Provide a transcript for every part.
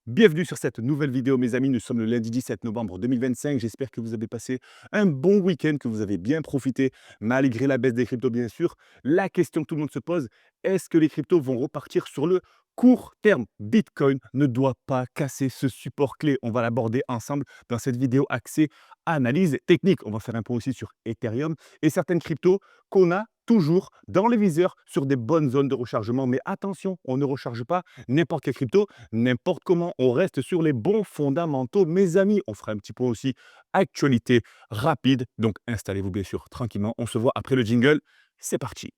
Bienvenue sur cette nouvelle vidéo, mes amis. Nous sommes le lundi 17 novembre 2025. J'espère que vous avez passé un bon week-end, que vous avez bien profité, malgré la baisse des cryptos, bien sûr. La question que tout le monde se pose, est-ce que les cryptos vont repartir sur le court terme? Bitcoin ne doit pas casser ce support clé. On va l'aborder ensemble dans cette vidéo axée analyse technique. On va faire un point aussi sur Ethereum et certaines cryptos qu'on a toujours dans les viseurs sur des bonnes zones de rechargement. Mais attention, on ne recharge pas n'importe quelle crypto n'importe comment. On reste sur les bons fondamentaux, mes amis. On fera un petit point aussi actualité rapide. Donc, installez-vous bien sûr tranquillement. On se voit après le jingle. C'est parti.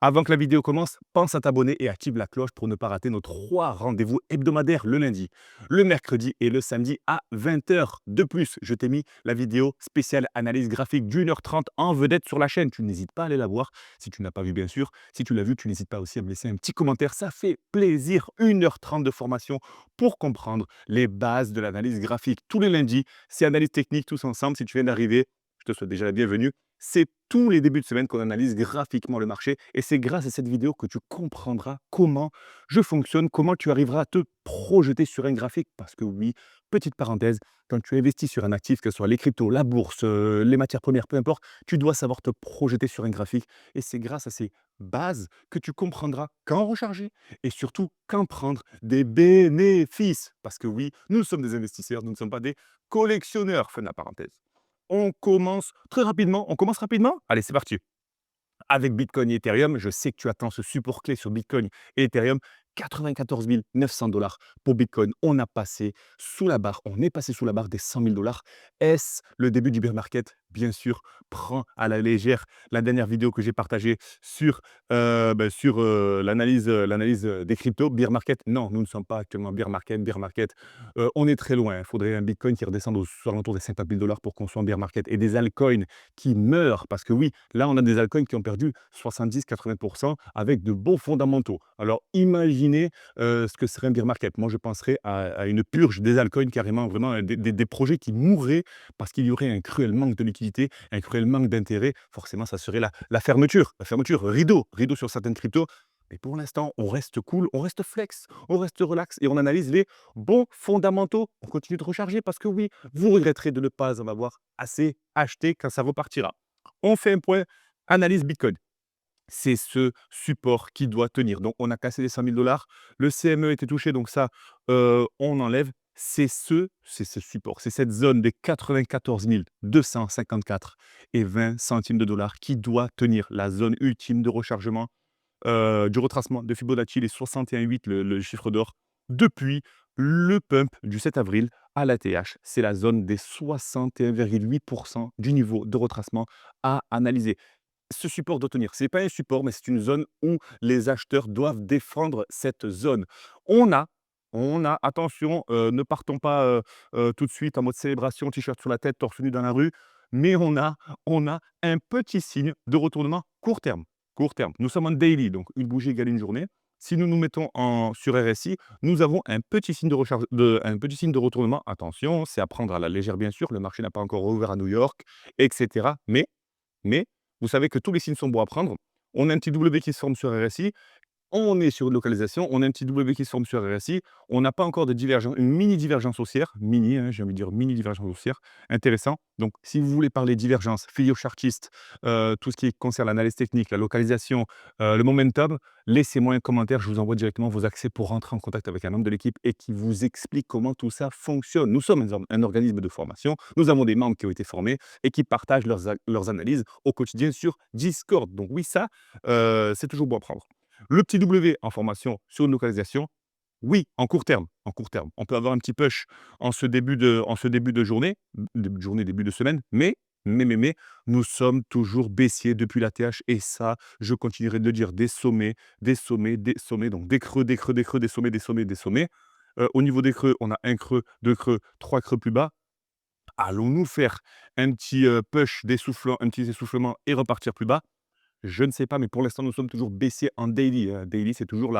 Avant que la vidéo commence, pense à t'abonner et active la cloche pour ne pas rater nos 3 rendez-vous hebdomadaires le lundi, le mercredi et le samedi à 20 h. De plus, je t'ai mis la vidéo spéciale analyse graphique d'1 h 30 en vedette sur la chaîne. Tu n'hésites pas à aller la voir si tu n'as pas vu, bien sûr. Si tu l'as vu, tu n'hésites pas aussi à me laisser un petit commentaire. Ça fait plaisir. 1 h 30 de formation pour comprendre les bases de l'analyse graphique. Tous les lundis, c'est analyse technique tous ensemble. Si tu viens d'arriver, je te souhaite déjà la bienvenue. C'est tous les débuts de semaine qu'on analyse graphiquement le marché et c'est grâce à cette vidéo que tu comprendras comment je fonctionne, comment tu arriveras à te projeter sur un graphique. Parce que oui, petite parenthèse, quand tu investis sur un actif, que ce soit les cryptos, la bourse, les matières premières, peu importe, tu dois savoir te projeter sur un graphique. Et c'est grâce à ces bases que tu comprendras quand recharger et surtout quand prendre des bénéfices. Parce que oui, nous sommes des investisseurs, nous ne sommes pas des collectionneurs. Fin de la parenthèse. On commence très rapidement. On commence rapidement? Allez, c'est parti. Avec Bitcoin et Ethereum, je sais que tu attends ce support clé sur Bitcoin et Ethereum. 94 900 dollars pour Bitcoin. On est passé sous la barre des 100 000 dollars. Est-ce le début du bear market? Bien sûr, prends à la légère la dernière vidéo que j'ai partagée sur, l'analyse des cryptos. Bear market? Non, nous ne sommes pas actuellement bear market. Bear market, on est très loin. Il faudrait un Bitcoin qui redescende aux alentours des 50 000 dollars pour qu'on soit en bear market et des altcoins qui meurent. Parce que oui, là, on a des altcoins qui ont perdu 70-80% avec de bons fondamentaux. Alors, imaginez ce que serait un bear market. Moi, je penserais à une purge des altcoins, carrément, vraiment des projets qui mourraient parce qu'il y aurait un cruel manque de liquidité, un cruel manque d'intérêt. Forcément, ça serait la fermeture. La fermeture, rideau sur certaines cryptos. Mais pour l'instant, on reste cool, on reste flex, on reste relax et on analyse les bons fondamentaux. On continue de recharger parce que oui, vous regretterez de ne pas en avoir assez acheté quand ça repartira. On fait un point analyse Bitcoin. C'est ce support qui doit tenir. Donc, on a cassé les 100 000 dollars. Le CME était touché, donc ça, on enlève. C'est ce support, c'est cette zone des 94 254 et 20 centimes de dollars qui doit tenir la zone ultime de rechargement du retracement de Fibonacci, les 61,8, le chiffre d'or, depuis le pump du 7 avril à l'ATH. C'est la zone des 61,8% du niveau de retracement à analyser. Ce support doit tenir. Ce n'est pas un support, mais c'est une zone où les acheteurs doivent défendre cette zone. On a, attention, ne partons pas tout de suite en mode célébration, t-shirt sur la tête, torse nu dans la rue, mais on a un petit signe de retournement court terme. Court terme. Nous sommes en daily, donc une bougie égale une journée. Si nous nous mettons sur RSI, nous avons un petit signe de recharge, un petit signe de retournement. Attention, c'est à prendre à la légère, bien sûr. Le marché n'a pas encore rouvert à New York, etc. Mais vous savez que tous les signes sont bons à prendre. On a un petit W qui se forme sur RSI. On est sur une localisation, on a un petit W qui se forme sur RSI, on n'a pas encore de divergence, une mini divergence haussière, mini, hein, j'ai envie de dire mini divergence haussière, intéressant. Donc, si vous voulez parler divergence, chartiste, tout ce qui concerne l'analyse technique, la localisation, le momentum, laissez-moi un commentaire, je vous envoie directement vos accès pour rentrer en contact avec un membre de l'équipe et qui vous explique comment tout ça fonctionne. Nous sommes un organisme de formation, nous avons des membres qui ont été formés et qui partagent leurs analyses au quotidien sur Discord. Donc oui, ça, c'est toujours bon à prendre. Le petit W en formation sur une localisation, oui, en court terme, en court terme. On peut avoir un petit push en ce début de journée, début de semaine, mais, nous sommes toujours baissiers depuis la TH et ça, je continuerai de le dire, des sommets, des sommets, des sommets, donc des creux, des creux, des creux, des sommets, des sommets, des sommets. Au niveau des creux, on a un creux, 2 creux, 3 creux plus bas. Allons-nous faire un petit, push d'essoufflement, un petit essoufflement et repartir plus bas? Je ne sais pas, mais pour l'instant, nous sommes toujours baissiers en daily. Daily, c'est toujours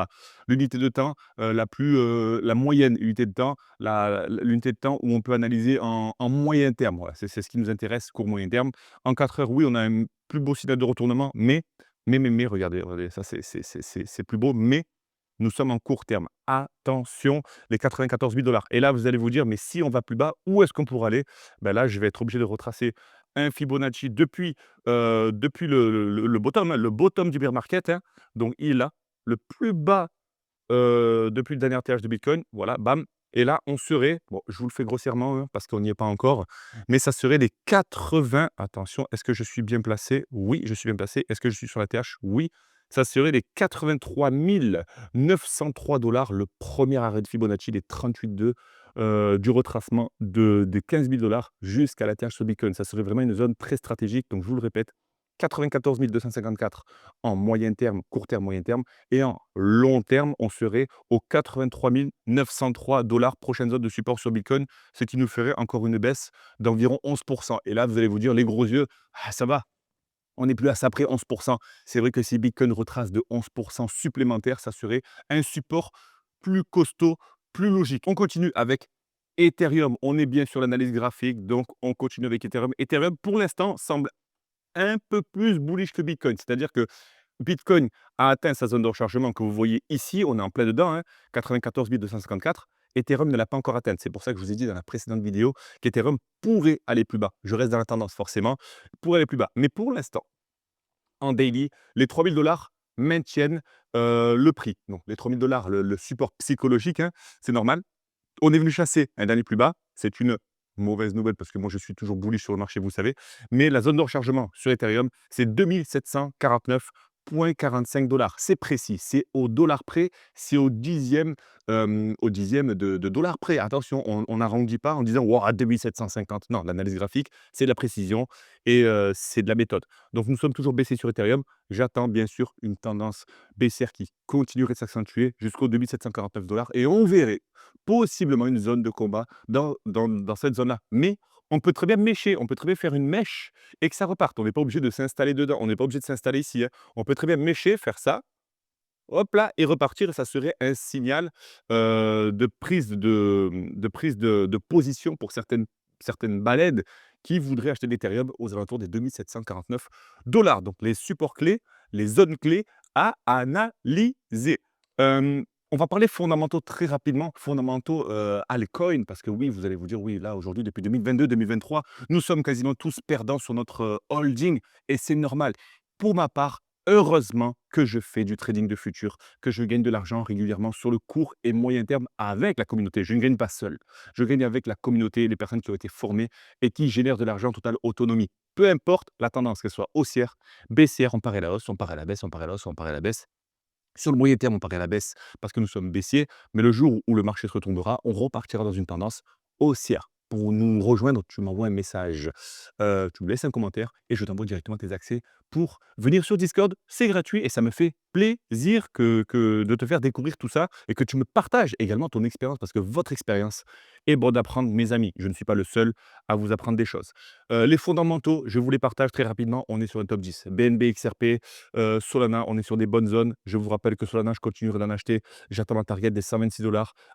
l'unité de temps la moyenne unité de temps, l'unité de temps où on peut analyser en moyen terme. Voilà, c'est ce qui nous intéresse, court moyen terme. En 4 heures, oui, on a un plus beau signal de retournement, mais Mais regardez, regardez, ça c'est plus beau, mais nous sommes en court terme. Attention, les 94 000 $ et là, vous allez vous dire: «Mais si on va plus bas, où est-ce qu'on pourrait aller?» Ben là, je vais être obligé de retracer un Fibonacci depuis le bottom, hein, le bottom du bear market, hein. Donc il a le plus bas depuis le dernier TH de Bitcoin, voilà, bam. Et là, on serait, bon, je vous le fais grossièrement, hein, parce qu'on n'y est pas encore, mais ça serait les 80, attention, est-ce que je suis bien placé? Oui, je suis bien placé. Est-ce que je suis sur la TH? Oui. Ça serait les 83 903 $ le premier arrêt de Fibonacci, les 38,2 du retracement des 15 000 $ jusqu'à la TH sur Bitcoin. Ça serait vraiment une zone très stratégique. Donc, je vous le répète, 94 254 en moyen terme, court terme, moyen terme. Et en long terme, on serait aux 83 903 $, prochaine zone de support sur Bitcoin, ce qui nous ferait encore une baisse d'environ 11 Et là, vous allez vous dire, les gros yeux, ah, ça va, on n'est plus à ça près, 11. C'est vrai que si Bitcoin retrace de 11 supplémentaires, ça serait un support plus costaud, plus logique. On continue avec Ethereum. On est bien sur l'analyse graphique, donc on continue avec Ethereum. Ethereum, pour l'instant, semble un peu plus bullish que Bitcoin. C'est-à-dire que Bitcoin a atteint sa zone de rechargement que vous voyez ici, on est en plein dedans, hein, 94 254. Ethereum ne l'a pas encore atteinte. C'est pour ça que je vous ai dit dans la précédente vidéo qu'Ethereum pourrait aller plus bas. Je reste dans la tendance forcément, pour aller plus bas. Mais pour l'instant, en daily, les 3 000 $ maintiennent le prix. Donc les 3 000 $, le support psychologique, hein, c'est normal. On est venu chasser un dernier plus bas. C'est une mauvaise nouvelle parce que moi, je suis toujours bullish sur le marché, vous le savez. Mais la zone de rechargement sur Ethereum, c'est 2749,45 $. C'est précis, c'est au dollar près, c'est au dixième de dollar près. Attention, on n'arrondit pas en disant wow, 2750. Non, l'analyse graphique, c'est de la précision et c'est de la méthode. Donc, nous sommes toujours baissés sur Ethereum. J'attends bien sûr une tendance baissière qui continuerait de s'accentuer jusqu'au 2749 $ et on verrait possiblement une zone de combat dans cette zone-là. Mais on peut très bien mècher, on peut très bien faire une mèche et que ça reparte. On n'est pas obligé de s'installer dedans, on n'est pas obligé de s'installer ici, hein. On peut très bien mècher, faire ça, hop là, et repartir. Et ça serait un signal de position pour certaines baleines qui voudraient acheter de l'Ethereum aux alentours des 2749 $. Donc les supports clés, les zones clés à analyser. On va parler fondamentaux très rapidement, fondamentaux altcoin, parce que oui, vous allez vous dire, oui, là aujourd'hui, depuis 2022-2023, nous sommes quasiment tous perdants sur notre holding et c'est normal. Pour ma part, heureusement que je fais du trading de futur, que je gagne de l'argent régulièrement sur le court et moyen terme avec la communauté. Je ne gagne pas seul. Je gagne avec la communauté, les personnes qui ont été formées et qui génèrent de l'argent en totale autonomie. Peu importe la tendance, qu'elle soit haussière, baissière, on part à la hausse, on part à la baisse, on part à la hausse, on part à la baisse. Sur le moyen terme, on part à la baisse parce que nous sommes baissiers, mais le jour où le marché se retombera, on repartira dans une tendance haussière. Pour nous rejoindre, tu m'envoies un message, tu me laisses un commentaire et je t'envoie directement tes accès pour venir sur Discord. C'est gratuit et ça me fait plaisir que de te faire découvrir tout ça et que tu me partages également ton expérience parce que votre expérience est bonne d'apprendre, mes amis. Je ne suis pas le seul à vous apprendre des choses. Les fondamentaux, je vous les partage très rapidement. On est sur un top 10. BNB, XRP, Solana, on est sur des bonnes zones. Je vous rappelle que Solana, je continuerai d'en acheter. J'attends ma target des 126 $,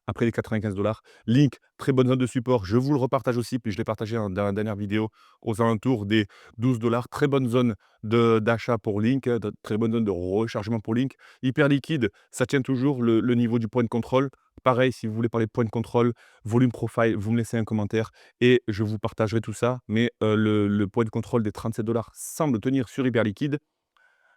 après les 95 $. Link, très bonne zone de support. Je vous le repartage aussi, puis je l'ai partagé dans la dernière vidéo aux alentours des 12 $. Très bonne zone d'achat pour Link, très bonne zone de rechargement pour Link. Hyper liquide, ça tient toujours le niveau du point de contrôle. Pareil, si vous voulez parler de point de contrôle, volume profile, vous me laissez un commentaire et je vous partagerai tout ça. Mais le point de contrôle des 37 $ semble tenir sur Hyperliquide.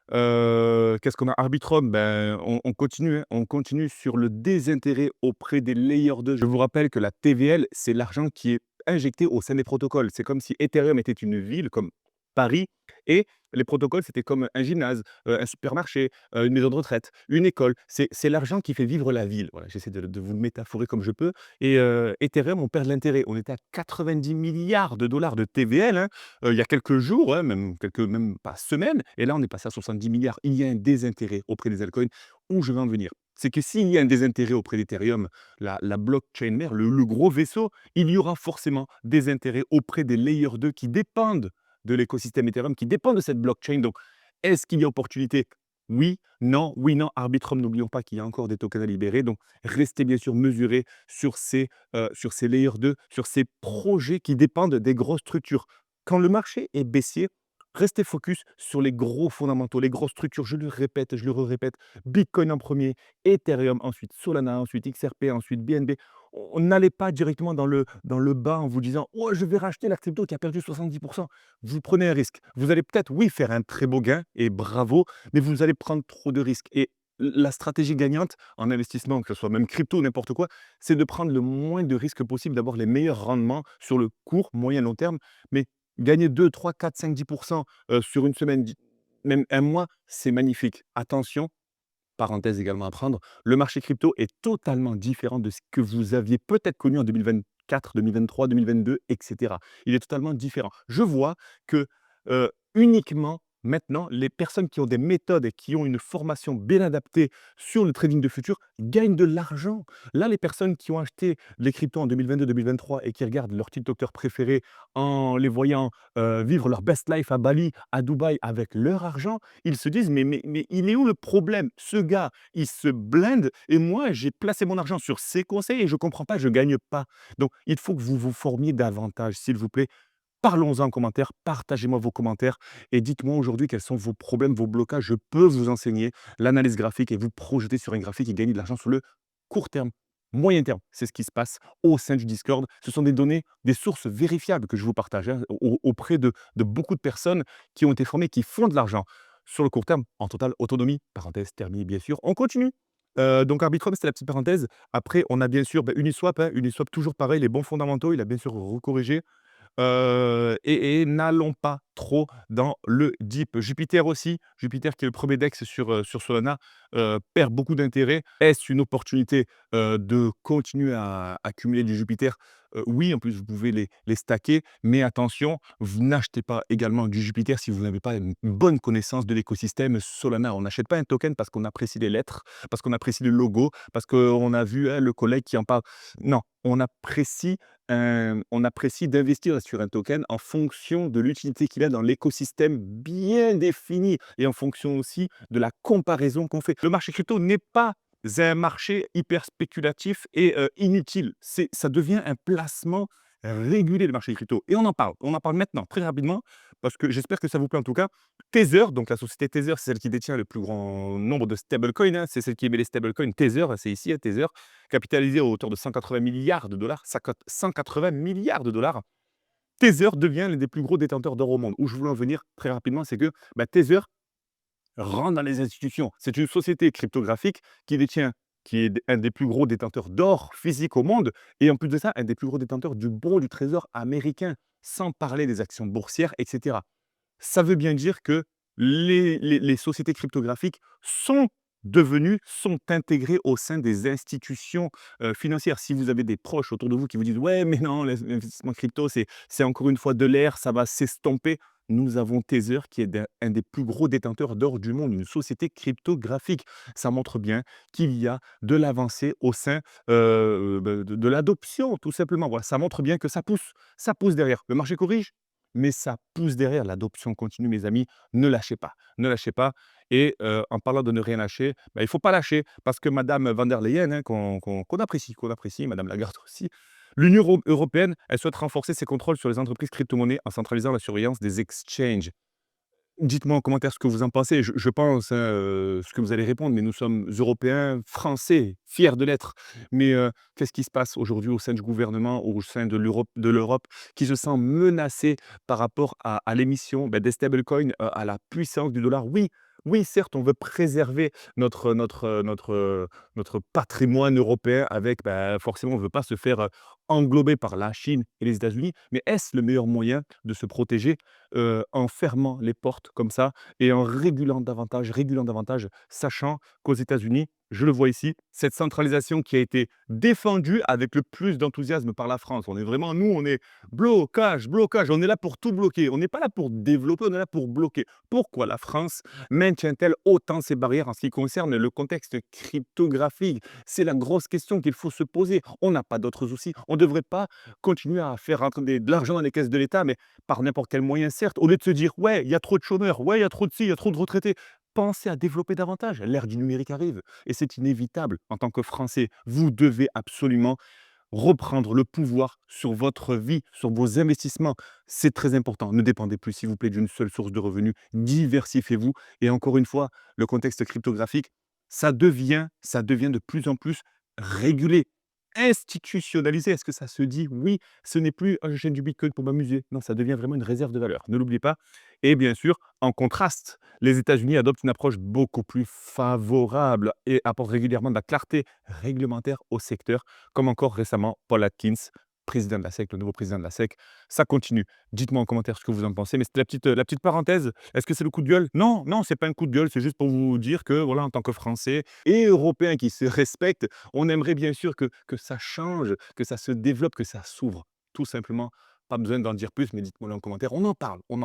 Qu'est-ce qu'on a? Arbitrum, ben, on continue, hein, on continue sur le désintérêt auprès des layers 2. Je vous rappelle que la TVL, c'est l'argent qui est injecté au sein des protocoles. C'est comme si Ethereum était une ville comme Paris et les protocoles, c'était comme un gymnase, un supermarché, une maison de retraite, une école. C'est l'argent qui fait vivre la ville. Voilà, j'essaie de vous le métaphorer comme je peux et Ethereum, on perd de l'intérêt. On était à 90 milliards de dollars de TVL, hein, il y a quelques jours, hein, même pas semaines et là, on est passé à 70 milliards. Il y a un désintérêt auprès des altcoins. Où je veux en venir? C'est que s'il y a un désintérêt auprès d'Ethereum, la blockchain mère, le gros vaisseau, il y aura forcément des intérêts auprès des layers 2 qui dépendent de l'écosystème Ethereum, qui dépendent de cette blockchain. Donc, est-ce qu'il y a opportunité? Oui, non, oui, non. Arbitrum, n'oublions pas qu'il y a encore des tokens à libérer. Donc, restez bien sûr mesurés sur ces layers 2, sur ces projets qui dépendent des grosses structures. Quand le marché est baissier, Restez focus sur les gros fondamentaux, les grosses structures. Je le répète, je le répète. Bitcoin en premier, Ethereum, ensuite Solana, ensuite XRP, ensuite BNB. N'allez pas directement dans le bas en vous disant: «Oh, je vais racheter la crypto qui a perdu 70%. Vous prenez un risque. Vous allez peut-être, oui, faire un très beau gain et bravo, mais vous allez prendre trop de risques. Et la stratégie gagnante en investissement, que ce soit même crypto ou n'importe quoi, c'est de prendre le moins de risques possible, d'avoir les meilleurs rendements sur le court, moyen, long terme. Mais gagner 2, 3, 4, 5, 10% sur une semaine, même un mois, c'est magnifique. Attention, parenthèse également à prendre, le marché crypto est totalement différent de ce que vous aviez peut-être connu en 2024, 2023, 2022, etc. Il est totalement différent. Je vois que uniquement maintenant, les personnes qui ont des méthodes et qui ont une formation bien adaptée sur le trading de futur gagnent de l'argent. Là, les personnes qui ont acheté les cryptos en 2022-2023 et qui regardent leur TikToker préféré en les voyant vivre leur best life à Bali, à Dubaï avec leur argent, ils se disent: «Mais il est où le problème? Ce gars, il se blinde et moi, j'ai placé mon argent sur ses conseils et je comprends pas, je gagne pas». Donc il faut que vous vous formiez davantage, s'il vous plaît. Parlons-en en commentaire, partagez-moi vos commentaires et dites-moi aujourd'hui quels sont vos problèmes, vos blocages. Je peux vous enseigner l'analyse graphique et vous projeter sur un graphique et gagner de l'argent sur le court terme, moyen terme. C'est ce qui se passe au sein du Discord. Ce sont des données, des sources vérifiables que je vous partage, hein, auprès de beaucoup de personnes qui ont été formées, qui font de l'argent sur le court terme, en totale autonomie. Parenthèse terminée, bien sûr. On continue. Donc Arbitrum, c'était la petite parenthèse. Après, on a bien sûr Uniswap, hein. Uniswap, toujours pareil, les bons fondamentaux. Il a bien sûr recorrigé. Et n'allons pas trop dans le deep. Jupiter aussi, Jupiter qui est le premier DEX sur Solana, perd beaucoup d'intérêt. Est-ce une opportunité, de continuer à accumuler du Jupiter? Oui, en plus vous pouvez les stacker, mais attention, vous n'achetez pas également du Jupiter si vous n'avez pas une bonne connaissance de l'écosystème Solana. On n'achète pas un token parce qu'on apprécie les lettres, parce qu'on apprécie le logo, parce qu'on a vu, hein, le collègue qui en parle. Non, on apprécie d'investir sur un token en fonction de l'utilité qu'il a dans l'écosystème bien défini et en fonction aussi de la comparaison qu'on fait. Le marché crypto n'est pas un marché hyper spéculatif et inutile. Ça devient un placement régulé, le marché crypto. Et on en parle. On en parle maintenant, très rapidement, parce que j'espère que ça vous plaît en tout cas. Tether, donc la société Tether, c'est celle qui détient le plus grand nombre de stablecoins, hein. C'est celle qui émet les stablecoins. Tether, c'est ici, hein, Tether, capitalisé à hauteur de 180 milliards de dollars. Ça cote 180 milliards de dollars. Tether devient l'un des plus gros détenteurs d'or au monde. Où je voulais en venir très rapidement, c'est que Tether rentre dans les institutions. C'est une société cryptographique qui est un des plus gros détenteurs d'or physique au monde et en plus de ça, un des plus gros détenteurs du bon du trésor américain, sans parler des actions boursières, etc. Ça veut bien dire que les sociétés cryptographiques sont intégrées au sein des institutions financières. Si vous avez des proches autour de vous qui vous disent: «Ouais, mais non, l'investissement crypto, c'est encore une fois de l'air, ça va s'estomper». Nous avons Tether qui est un des plus gros détenteurs d'or du monde, une société cryptographique. Ça montre bien qu'il y a de l'avancée au sein de l'adoption, tout simplement. Voilà, ça montre bien que ça pousse derrière. Le marché corrige, mais ça pousse derrière. L'adoption continue, mes amis. Ne lâchez pas, ne lâchez pas. Et en parlant de ne rien lâcher, il ne faut pas lâcher parce que madame van der Leyen, hein, qu'on apprécie, madame Lagarde aussi, l'Union européenne, elle souhaite renforcer ses contrôles sur les entreprises crypto-monnaies en centralisant la surveillance des exchanges. Dites-moi en commentaire ce que vous en pensez. Je pense, hein, ce que vous allez répondre, mais nous sommes Européens, Français, fiers de l'être. Mais, qu'est-ce qui se passe aujourd'hui au sein du gouvernement, au sein de l'Europe qui se sent menacée par rapport à l'émission, des stablecoins, à la puissance du dollar? Oui, oui, certes, on veut préserver notre patrimoine européen avec, forcément, on ne veut pas se faire, englober par la Chine et les États-Unis. Mais est-ce le meilleur moyen de se protéger? En fermant les portes comme ça et en régulant davantage, sachant qu'aux États-Unis, je le vois ici, cette centralisation qui a été défendue avec le plus d'enthousiasme par la France. On est vraiment, nous, on est blocage, blocage, on est là pour tout bloquer. On n'est pas là pour développer, on est là pour bloquer. Pourquoi la France maintient-elle autant ses barrières en ce qui concerne le contexte cryptographique? C'est la grosse question qu'il faut se poser. On n'a pas d'autres soucis. On ne devrait pas continuer à faire rentrer de l'argent dans les caisses de l'État, mais par n'importe quel moyen, certes, au lieu de se dire: «Ouais, il y a trop de chômeurs, ouais, il y a trop de ci, il y a trop de retraités». Pensez à développer davantage. L'ère du numérique arrive et c'est inévitable en tant que Français. Vous devez absolument reprendre le pouvoir sur votre vie, sur vos investissements. C'est très important. Ne dépendez plus, s'il vous plaît, d'une seule source de revenus. Diversifiez-vous. Et encore une fois, le contexte cryptographique, ça devient de plus en plus régulé, institutionnalisé. Est-ce que ça se dit? Oui, ce n'est plus: «Ah, j'achète du bitcoin pour m'amuser». Non, ça devient vraiment une réserve de valeur. Ne l'oubliez pas. Et bien sûr, en contraste, les États-Unis adoptent une approche beaucoup plus favorable et apportent régulièrement de la clarté réglementaire au secteur, comme encore récemment Paul Atkins, président de la SEC, le nouveau président de la SEC. Ça continue. Dites-moi en commentaire ce que vous en pensez, mais c'était la petite parenthèse. Est-ce que c'est le coup de gueule? Non, non, c'est pas un coup de gueule, c'est juste pour vous dire que, voilà, en tant que Français et Européens qui se respectent, on aimerait bien sûr que ça change, que ça se développe, que ça s'ouvre. Tout simplement. Pas besoin d'en dire plus, mais dites-moi-le en commentaire. On en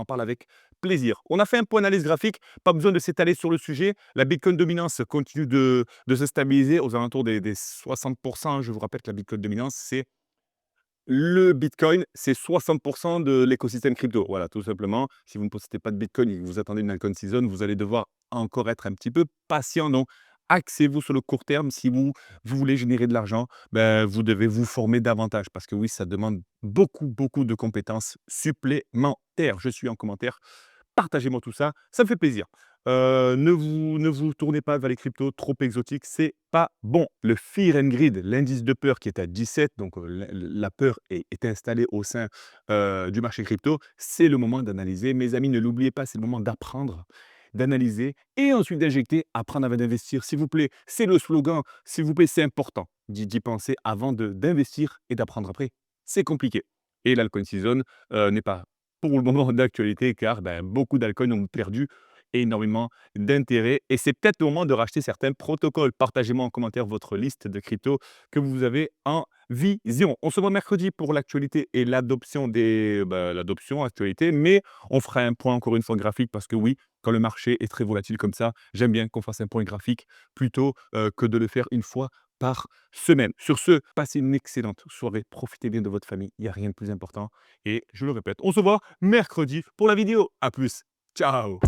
parle avec plaisir. On a fait un point analyse graphique, pas besoin de s'étaler sur le sujet. La Bitcoin dominance continue de se stabiliser aux alentours des 60%. Je vous rappelle que la Bitcoin dominance, le Bitcoin, c'est 60 de l'écosystème crypto. Voilà, tout simplement. Si vous ne possédez pas de Bitcoin et que vous attendez une altcoin season, vous allez devoir encore être un petit peu patient. Donc, axez-vous sur le court terme. Si vous voulez générer de l'argent, ben, vous devez vous former davantage parce que oui, ça demande beaucoup, beaucoup de compétences supplémentaires. Je suis en commentaire. Partagez-moi tout ça, ça me fait plaisir. Ne vous tournez pas vers les cryptos trop exotiques, c'est pas bon. Le Fear and Greed, l'indice de peur qui est à 17, donc la peur est installée au sein du marché crypto, c'est le moment d'analyser. Mes amis, ne l'oubliez pas, c'est le moment d'apprendre, d'analyser et ensuite d'injecter, apprendre avant d'investir, s'il vous plaît. C'est le slogan, s'il vous plaît, c'est important d'y penser avant d'investir et d'apprendre après. C'est compliqué. Et l'alcoin season n'est pas pour le moment d'actualité car ben, beaucoup d'alcools ont perdu énormément d'intérêt et c'est peut-être le moment de racheter certains protocoles. Partagez-moi en commentaire votre liste de cryptos que vous avez en vision. On se voit mercredi pour l'actualité et l'adoption actualité, mais on fera un point encore une fois graphique parce que oui, quand le marché est très volatile comme ça, j'aime bien qu'on fasse un point graphique plutôt que de le faire une fois par semaine. Sur ce, passez une excellente soirée, profitez bien de votre famille, il n'y a rien de plus important. Et je le répète, on se voit mercredi pour la vidéo. À plus, ciao!